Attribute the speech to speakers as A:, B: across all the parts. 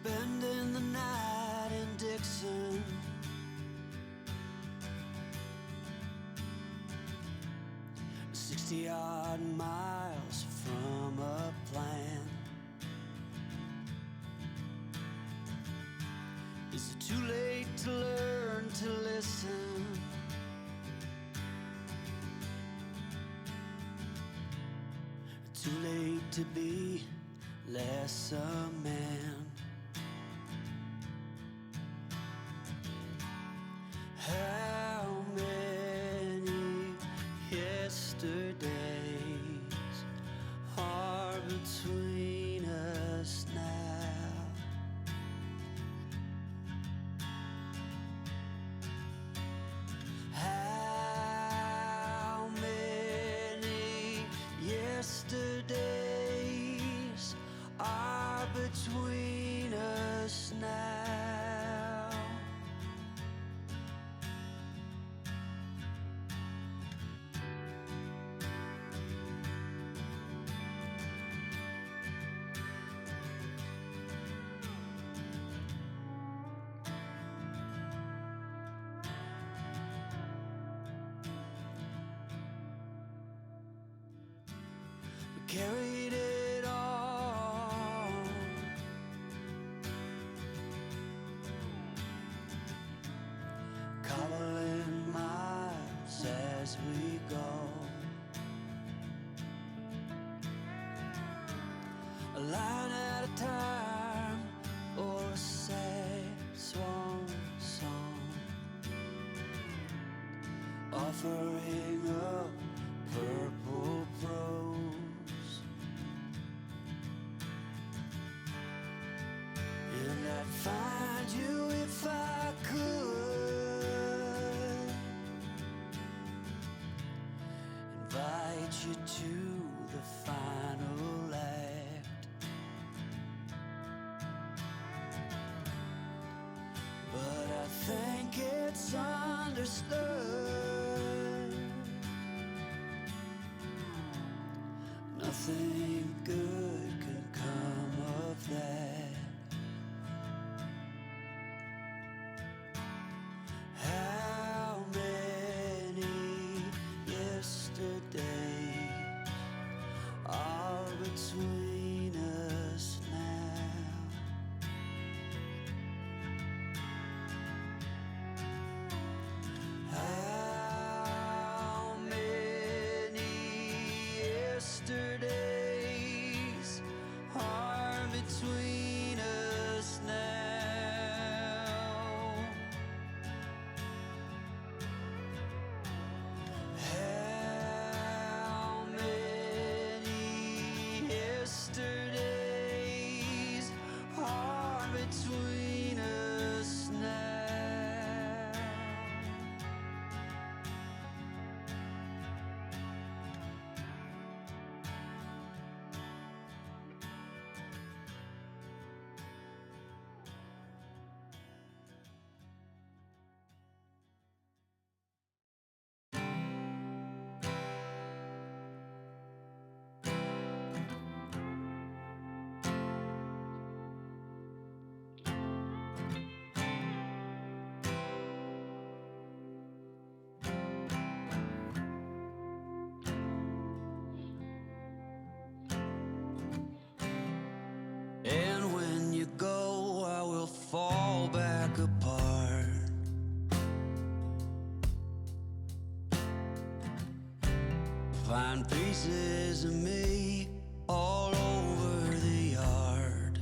A: spending the night in Dixon. 60-odd miles from a plan. Is it too late to learn to listen? Too late to be less a man. How many yesterdays are between us now? How many yesterdays are between us now? Carried it on, cobbling miles as we go, a line at a time, or a sad swan song, offering up purple prose. And I'd find you if I could, invite you to the final act. But I think it's understood nothing good can come of that. How many yesterdays are between us now? How many yesterdays are between us now? How many yesterdays are between us now? And when you go, I will fall back apart. Find pieces of me all over the yard.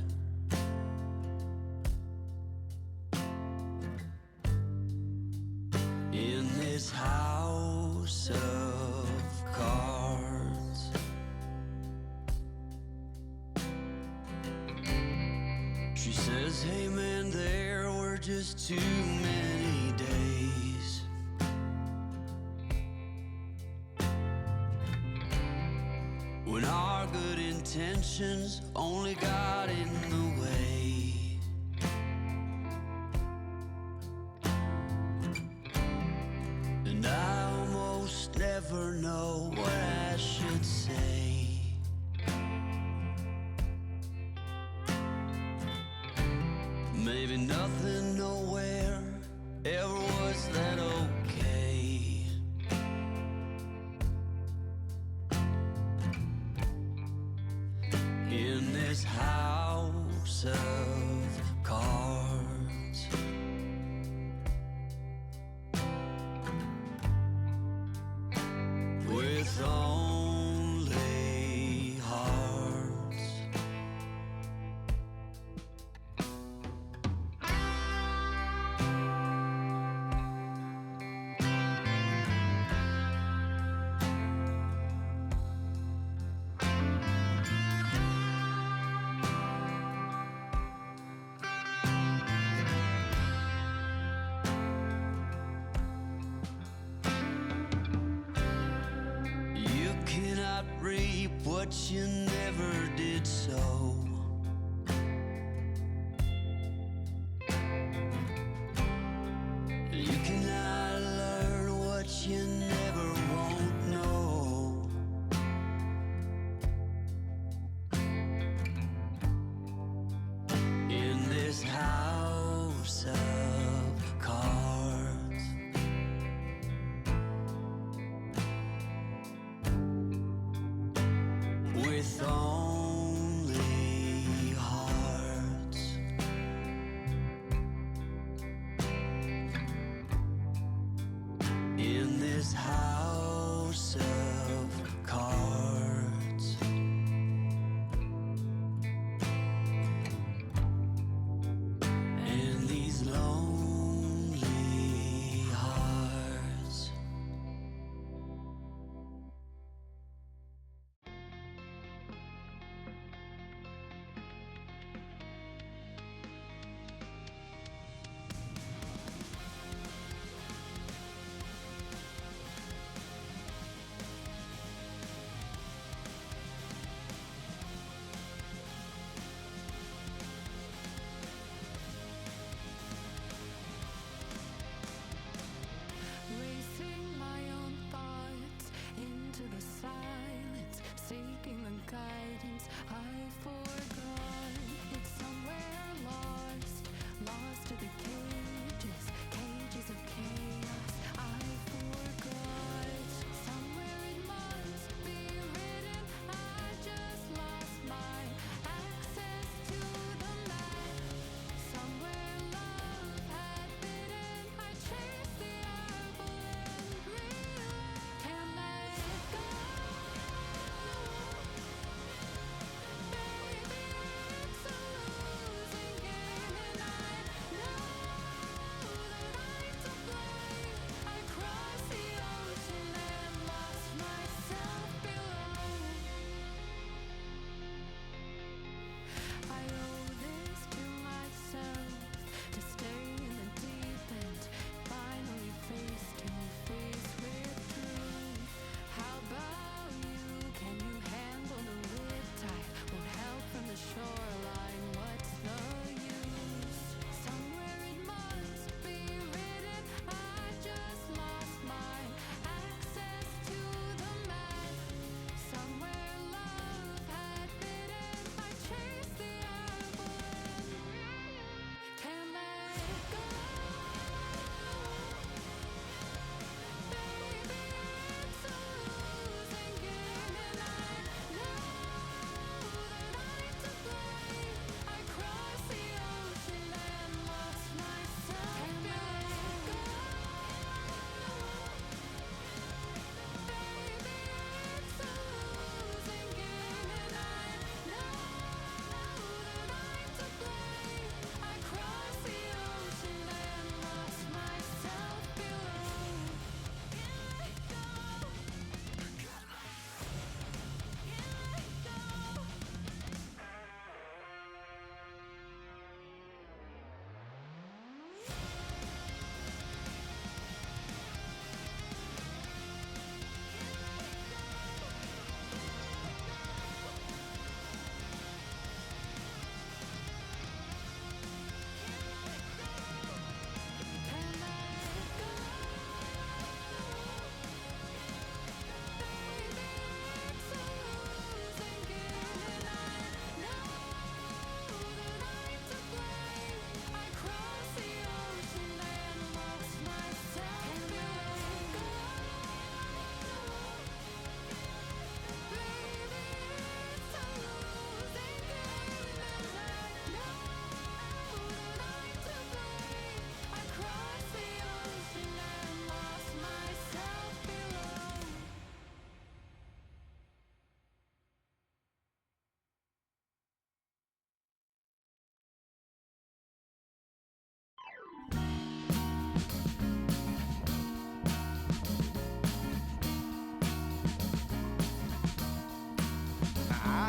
A: In this house of cards, she says, hey man, there were just too many days when our good intentions only got in the way. And I almost never know what I should say. Maybe nothing nowhere ever was that okay. In this house of cards, with only hearts. You cannot reap what you never did sow. You cannot learn what you never won't know. In this house of cards, with only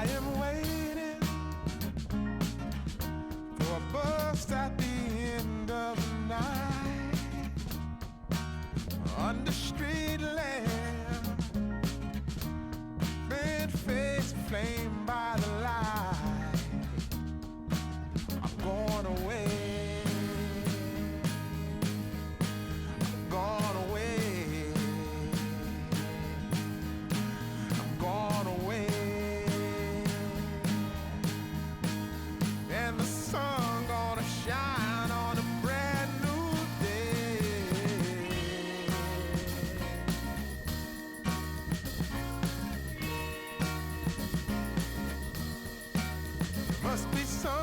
B: I am waiting for a bus at the end of the night, under street lamp, bent face flamed by the light. I'm going away. Gone away. I'm gone away. And the sun gonna shine on a brand new day. Must be some